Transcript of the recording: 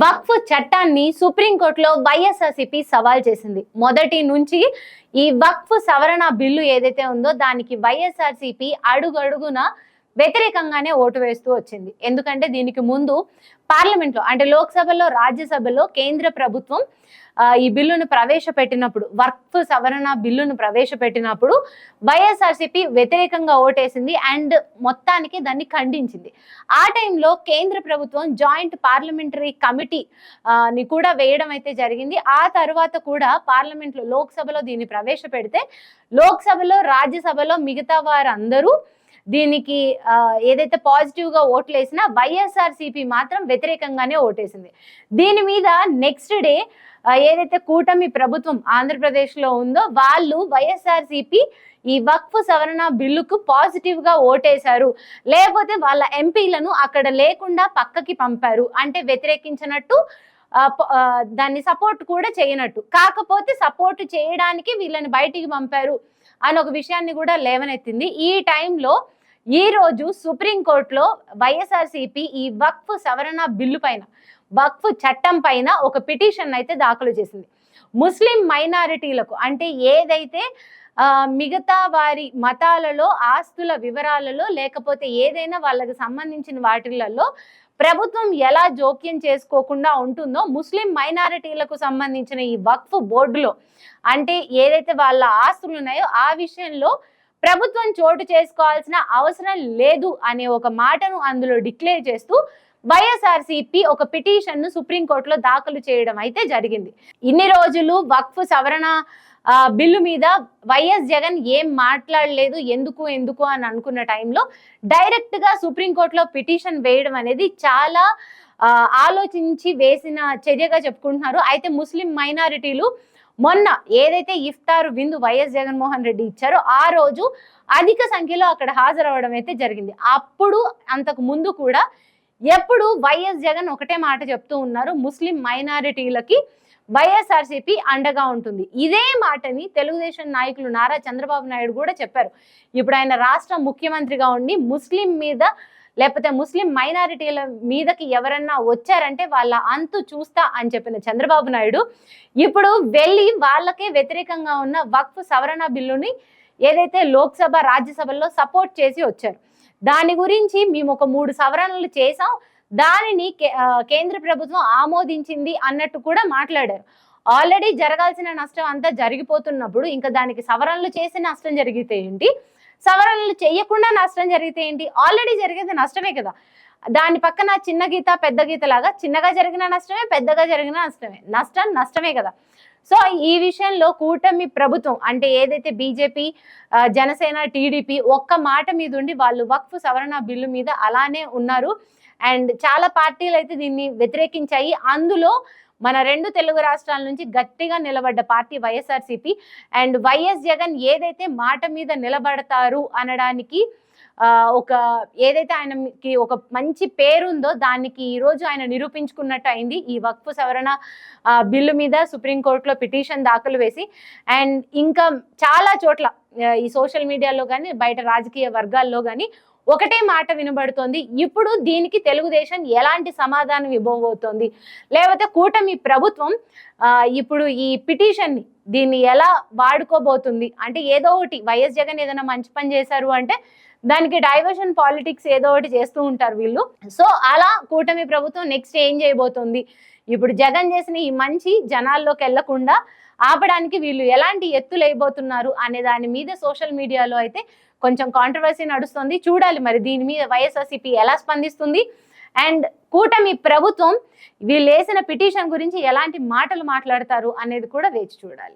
వక్ఫ్ చట్టాన్ని సుప్రీంకోర్టులో వైఎస్ఆర్సీపీ సవాల్ చేసింది. మొదటి నుంచి ఈ వక్ఫ్ సవరణ బిల్లు ఏదైతే ఉందో దానికి వైఎస్ఆర్సీపీ అడుగడుగున వ్యతిరేకంగానే ఓటు వేస్తూ వచ్చింది. ఎందుకంటే దీనికి ముందు పార్లమెంట్లో అంటే లోక్సభలో, రాజ్యసభలో కేంద్ర ప్రభుత్వం ఈ బిల్లును ప్రవేశపెట్టినప్పుడు, వక్ఫ్ సవరణ బిల్లును ప్రవేశపెట్టినప్పుడు వైఎస్ఆర్సీపీ వ్యతిరేకంగా ఓటేసింది అండ్ మొత్తానికి దాన్ని ఖండించింది. ఆ టైంలో కేంద్ర ప్రభుత్వం జాయింట్ పార్లమెంటరీ కమిటీ ని కూడా వేయడం అయితే జరిగింది. ఆ తర్వాత కూడా పార్లమెంట్లో లోక్సభలో దీన్ని ప్రవేశపెడితే లోక్సభలో, రాజ్యసభలో మిగతా వారందరూ దీనికి ఏదైతే పాజిటివ్ గా ఓట్లు వేసినా వైఎస్ఆర్సీపీ మాత్రం వ్యతిరేకంగానే ఓటేసింది. దీని మీద నెక్స్ట్ డే ఏదైతే కూటమి ప్రభుత్వం ఆంధ్రప్రదేశ్ లో ఉందో వాళ్ళు వైఎస్ఆర్సీపీ ఈ వక్ఫ్ సవరణ బిల్లుకు పాజిటివ్ గా ఓటేశారు, లేకపోతే వాళ్ళ ఎంపీలను అక్కడ లేకుండా పక్కకి పంపారు, అంటే వ్యతిరేకించినట్టు, దాన్ని సపోర్ట్ కూడా చేయనట్టు. కాకపోతే సపోర్ట్ చేయడానికి వీళ్ళని బయటికి పంపారు అని ఒక విషయాన్ని కూడా లేవనెత్తింది. ఈ టైంలో ఈ రోజు సుప్రీంకోర్టులో వైఎస్ఆర్సీపీ ఈ వక్ఫ్ సవరణ బిల్లు పైన, వక్ఫ్ చట్టం పైన ఒక పిటిషన్ అయితే దాఖలు చేసింది. ముస్లిం మైనారిటీలకు అంటే ఏదైతే మిగతా వారి మతాలలో ఆస్తుల వివరాలలో లేకపోతే ఏదైనా వాళ్ళకి సంబంధించిన వాటిలలో ప్రభుత్వం ఎలా జోక్యం చేసుకోకుండా ఉంటుందో ముస్లిం మైనారిటీలకు సంబంధించిన ఈ వక్ఫ్ బోర్డులో అంటే ఏదైతే వాళ్ళ ఆస్తులు ఉన్నాయో ఆ విషయంలో ప్రభుత్వం చోటు చేసుకోవాల్సిన అవసరం లేదు అనే ఒక మాటను అందులో డిక్లేర్ చేస్తూ వైఎస్ఆర్సీపీ ఒక పిటిషన్ ను సుప్రీంకోర్టులో దాఖలు చేయడం అయితే జరిగింది. ఇన్ని రోజులు వక్ఫ్ సవరణ బిల్లు మీద వైఎస్ జగన్ ఏం మాట్లాడలేదు, ఎందుకు అని అనుకున్న టైంలో డైరెక్ట్ గా సుప్రీంకోర్టులో పిటిషన్ వేయడం అనేది చాలా ఆలోచించి వేసిన చర్యగా చెప్పుకుంటున్నారు. అయితే ముస్లిం మైనారిటీలు మొన్న ఏదైతే ఇఫ్తార్ విందు వైఎస్ జగన్మోహన్ రెడ్డి ఇచ్చారో ఆ రోజు అధిక సంఖ్యలో అక్కడ హాజరవడం అయితే జరిగింది. అప్పుడు అంతకు ముందు కూడా ఎప్పుడు వైఎస్ జగన్ ఒకటే మాట చెప్తూ ఉన్నారు, ముస్లిం మైనారిటీలకి వైఎస్ఆర్సీపీ అండగా ఉంటుంది. ఇదే మాటని తెలుగుదేశం నాయకులు నారా చంద్రబాబు నాయుడు కూడా చెప్పారు. ఇప్పుడు ఆయన రాష్ట్ర ముఖ్యమంత్రిగా ఉండి ముస్లిం మీద లేకపోతే ముస్లిం మైనారిటీల మీదకి ఎవరన్నా వచ్చారంటే వాళ్ళ అంతు చూస్తా అని చెప్పిన చంద్రబాబు నాయుడు ఇప్పుడు వెళ్ళి వాళ్ళకే వ్యతిరేకంగా ఉన్న వక్ఫ్ సవరణ బిల్లుని ఏదైతే లోక్సభ, రాజ్యసభలో సపోర్ట్ చేసి వచ్చారు. దాని గురించి మేము ఒక 3 సవరణలు చేసాం, దానిని కేంద్ర ప్రభుత్వం ఆమోదించింది అన్నట్టు కూడా మాట్లాడారు. ఆల్రెడీ జరగాల్సిన నష్టం అంతా జరిగిపోతున్నప్పుడు ఇంకా దానికి సవరణలు చేసి నష్టం జరిగితే ఏంటి, సవరణలు చేయకుండా నష్టం జరిగితే ఏంటి? ఆల్రెడీ జరిగేది నష్టమే కదా. దాని పక్కన చిన్న గీత పెద్ద గీత లాగా చిన్నగా జరిగిన నష్టమే, పెద్దగా జరిగిన నష్టమే, నష్టమే కదా. సో ఈ విషయంలో కూటమి ప్రభుత్వం అంటే ఏదైతే బీజేపీ, జనసేన, టీడీపీ ఒక్క మాట మీద ఉండి వాళ్ళు వక్ఫ్ సవరణ బిల్లు మీద అలానే ఉన్నారు. అండ్ చాలా పార్టీలు అయితే దీన్ని వ్యతిరేకించాయి. అందులో మన 2 తెలుగు రాష్ట్రాల నుంచి గట్టిగా నిలబడ్డ party YSRCP. And YS Jagan ఏదైతే మాట మీద నిలబడతారు అనడానికి ఒక ఏదైతే ఆయనకి ఒక మంచి పేరుందో దానికి ఈరోజు ఆయన నిరూపించుకున్నట్టు అయింది. ఈ వక్ఫ్ సవరణ బిల్లు మీద సుప్రీంకోర్టులో పిటిషన్ దాఖలు వేసి అండ్ ఇంకా చాలా చోట్ల ఈ సోషల్ మీడియాలో కానీ బయట రాజకీయ వర్గాల్లో కానీ ఒకటే మాట వినబడుతోంది. ఇప్పుడు దీనికి తెలుగుదేశం ఎలాంటి సమాధానం ఇవ్వబోతోంది, లేకపోతే కూటమి ప్రభుత్వం ఇప్పుడు ఈ పిటిషన్ని దీన్ని ఎలా వాడుకోబోతుంది అంటే ఏదో ఒకటి వైఎస్ జగన్ ఏదైనా మంచి పని చేశారు అంటే దానికి డైవర్షన్ పాలిటిక్స్ ఏదో ఒకటి చేస్తూ ఉంటారు వీళ్ళు. సో అలా కూటమి ప్రభుత్వం నెక్స్ట్ ఏం చేయబోతుంది, ఇప్పుడు జగన్ చేసిన ఈ మంచి జనాల్లోకి వెళ్లకుండా ఆపడానికి వీళ్ళు ఎలాంటి ఎత్తులు వేయబోతున్నారు అనే దాని మీద సోషల్ మీడియాలో అయితే కొంచెం కాంట్రవర్సీ నడుస్తుంది. చూడాలి మరి దీని మీద వైఎస్ఆర్సీపీ ఎలా స్పందిస్తుంది అండ్ కూటమి ప్రభుత్వం వీళ్ళు వేసిన పిటిషన్ గురించి ఎలాంటి మాటలు మాట్లాడతారు అనేది కూడా వేచి చూడాలి.